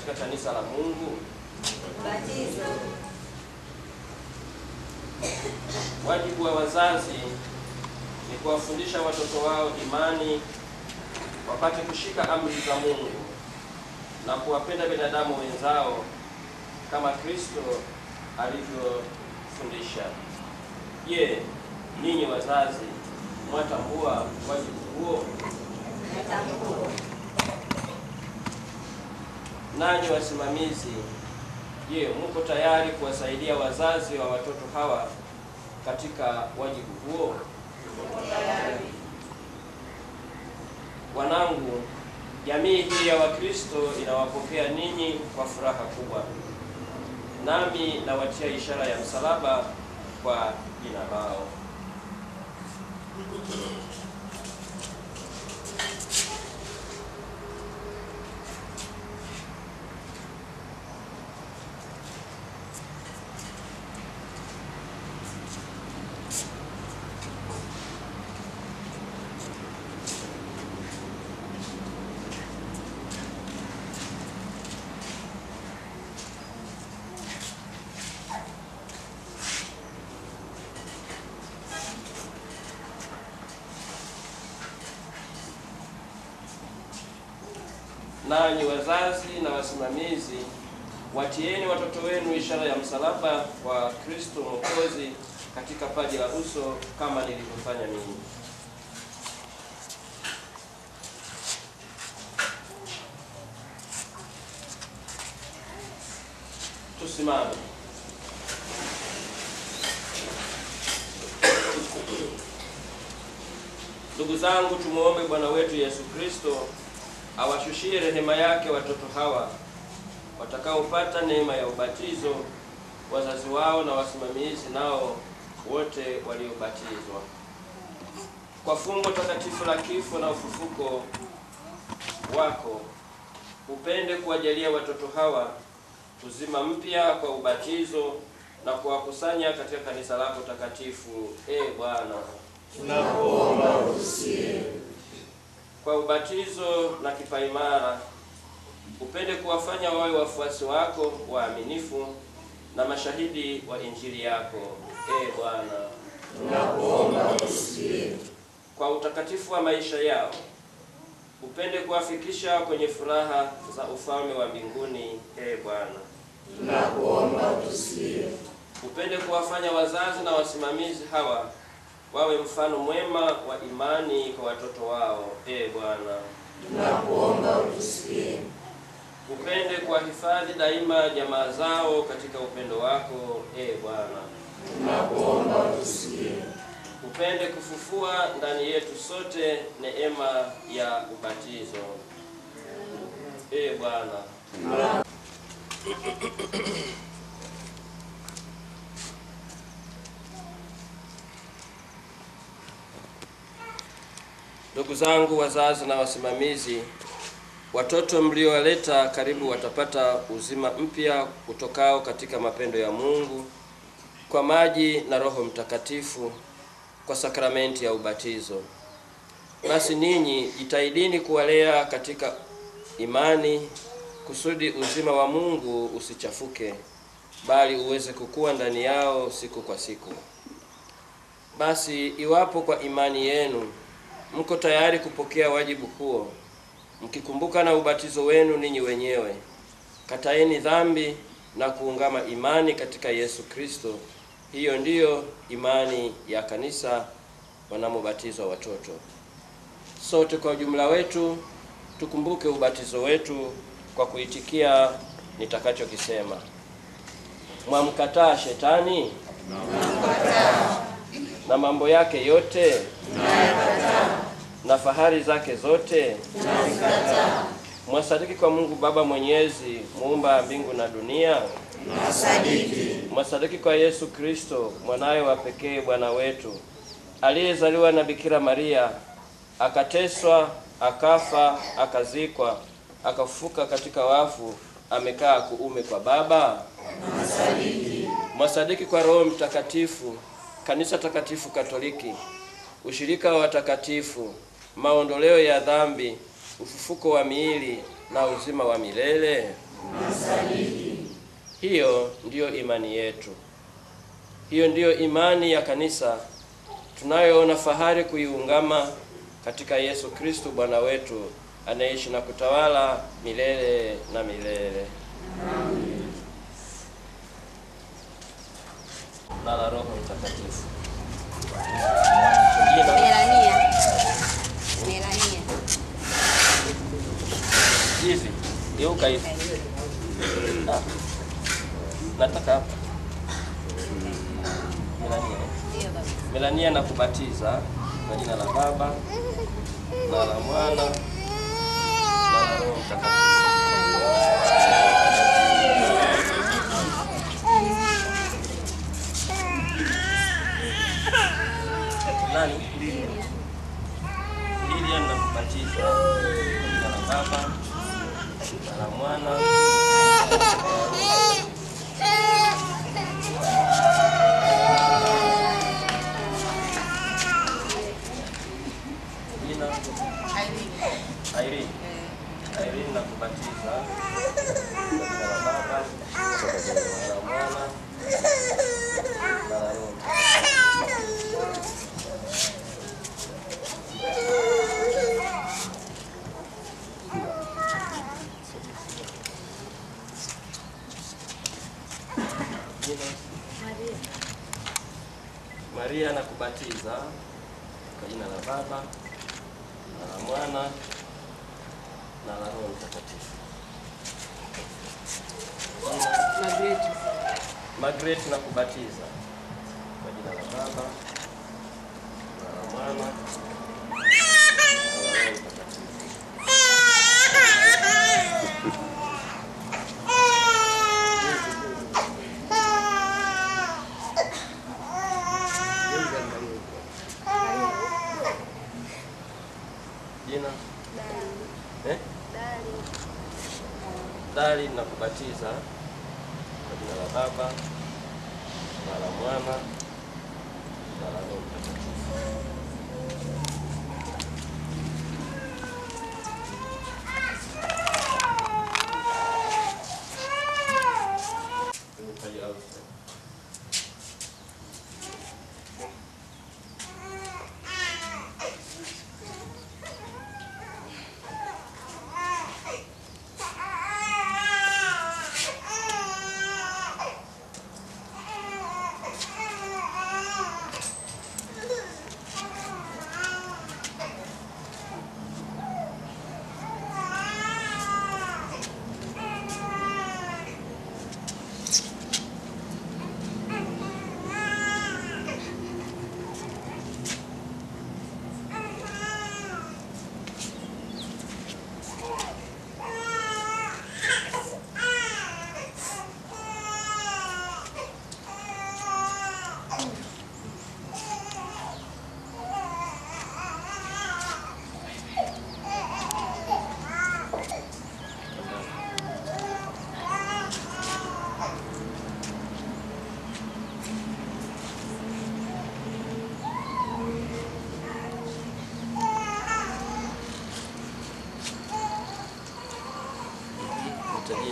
katika kanisa la Mungu? Ubatizo. Wajibu wa wazazi ni kuwafundisha watoto wao imani, wapate kushika amri za Mungu na kuwapenda binadamu wenzao kama Kristo alivyofundisha. Je, ninyi wazazi mwatambua wajibu huo? Natambua. Nanyi wasimamizi, je, mko tayari kuwasaidia wazazi wa watoto hawa katika wajibu huo? Tayari. Wanangu, jamii hii ya Wakristo inawapokea ninyi kwa furaha kubwa. Nami nawatia ishara ya msalaba kwa jina lao. Nanyi wazazi na wasimamizi, watieni watoto wenu ishara ya msalaba wa Kristo Mwokozi katika paji la uso kama nilivyofanya mimi. Tusimame. Ndugu zangu, tumuombe Bwana wetu Yesu Kristo awashushie rehema yake watoto hawa watakaopata neema ya ubatizo, wazazi wao na wasimamizi nao wote waliobatizwa. Kwa fumbo takatifu la kifo na ufufuko wako, upende kuwajalia watoto hawa uzima mpya kwa ubatizo na kuwakusanya katika kanisa lako takatifu. Bwana, tunakuomba usikie. Kwa ubatizo na kipaimara, upende kuwafanya wawe wafuasi wako waaminifu na mashahidi wa Injili yako. Bwana, tunakuomba usikie. Kwa utakatifu wa maisha yao, upende kuwafikisha kwenye furaha za ufalme wa mbinguni. Bwana, tunakuomba usikie. Upende kuwafanya wazazi na wasimamizi hawa wawe mfano mwema wa imani kwa watoto wao. Bwana, tunakuomba usikie. Upende kuwahifadhi daima jamaa zao katika upendo wako. Bwana, tunakuomba usikie. Upende kufufua ndani yetu sote neema ya ubatizo. Bwana, ndugu zangu wazazi na wasimamizi, watoto mliowaleta karibu watapata uzima mpya kutokao katika mapendo ya Mungu kwa maji na Roho Mtakatifu kwa sakramenti ya ubatizo. Basi ninyi jitahidini kuwalea katika imani kusudi uzima wa Mungu usichafuke, bali uweze kukua ndani yao siku kwa siku. Basi iwapo kwa imani yenu mko tayari kupokea wajibu huo, mkikumbuka na ubatizo wenu ninyi wenyewe, kataeni dhambi na kuungama imani katika Yesu Kristo. Hiyo ndiyo imani ya kanisa wanamobatizwa watoto. Sote kwa ujumla wetu tukumbuke ubatizo wetu kwa kuitikia nitakachokisema. Mwamkataa shetani? Tunamkataa. Na mambo yake yote? Tunayakataa. Na fahari zake zote? Tunazikataa. Mwasadiki kwa Mungu Baba Mwenyezi, muumba mbingu na dunia? Tunasadiki. Mwasadiki kwa Yesu Kristo, mwanawe wa pekee Bwana wetu, aliyezaliwa na Bikira Maria, akateswa, akafa, akazikwa, akafufuka katika wafu, amekaa kuume kwa Baba? Tunasadiki. Mwasadiki kwa Roho Mtakatifu, kanisa takatifu Katoliki, ushirika wa watakatifu, maondoleo ya dhambi, ufufuko wa miili na uzima wa milele? Nasadiki. Hiyo ndiyo imani yetu. Hiyo ndiyo imani ya kanisa tunayoona fahari kuiungama katika Yesu Kristo Bwana wetu, anaishi na kutawala milele na milele. Amen. Na la Roho Mtakatifu. Melania. Hivi. Geuka hivi. Nataka hapa. Melania. Melania na kubatiza kwa jina la Baba na la Mwana na la Roho Mtakatifu. Nani? Lilian na kubatiza kwa jina la Baba na la Mwana. Irene na kubatiza kwa jina la Baba na la Mwana na la Roho Maria na kubatiza kwa jina la Baba na la Mwana na la Roho Mtakatifu. Margaret na kubatiza kwa jina la Baba na la Mwana na la Roho Mtakatifu. Jina? Dali na kubatiza kwa jina la Baba na la Mwana na la Roho Mtakatifu.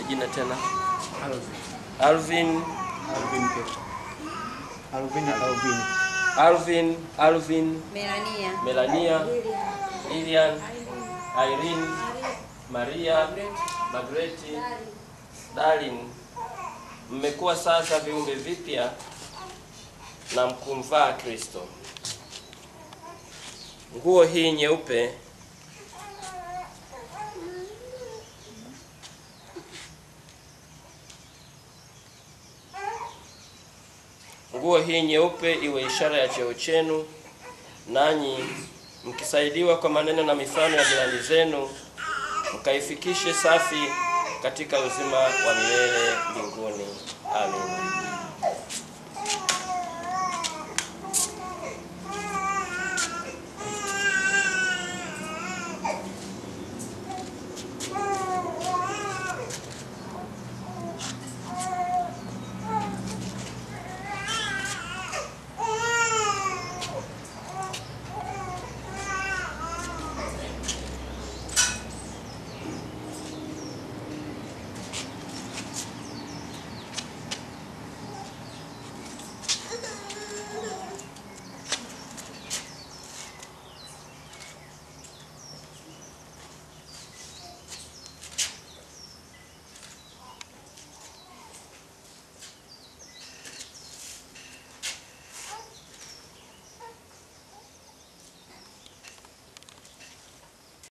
Jina tena? Alvin. Melania. Lilian. Irene. Maria. Margaret. Darlin. Mmekuwa sasa viumbe vipya na mkumvaa Kristo. Nguo hii nyeupe iwe ishara ya cheo chenu, nanyi mkisaidiwa kwa maneno na mifano ya jirani zenu, mkaifikishe safi katika uzima wa milele mbinguni. Amen.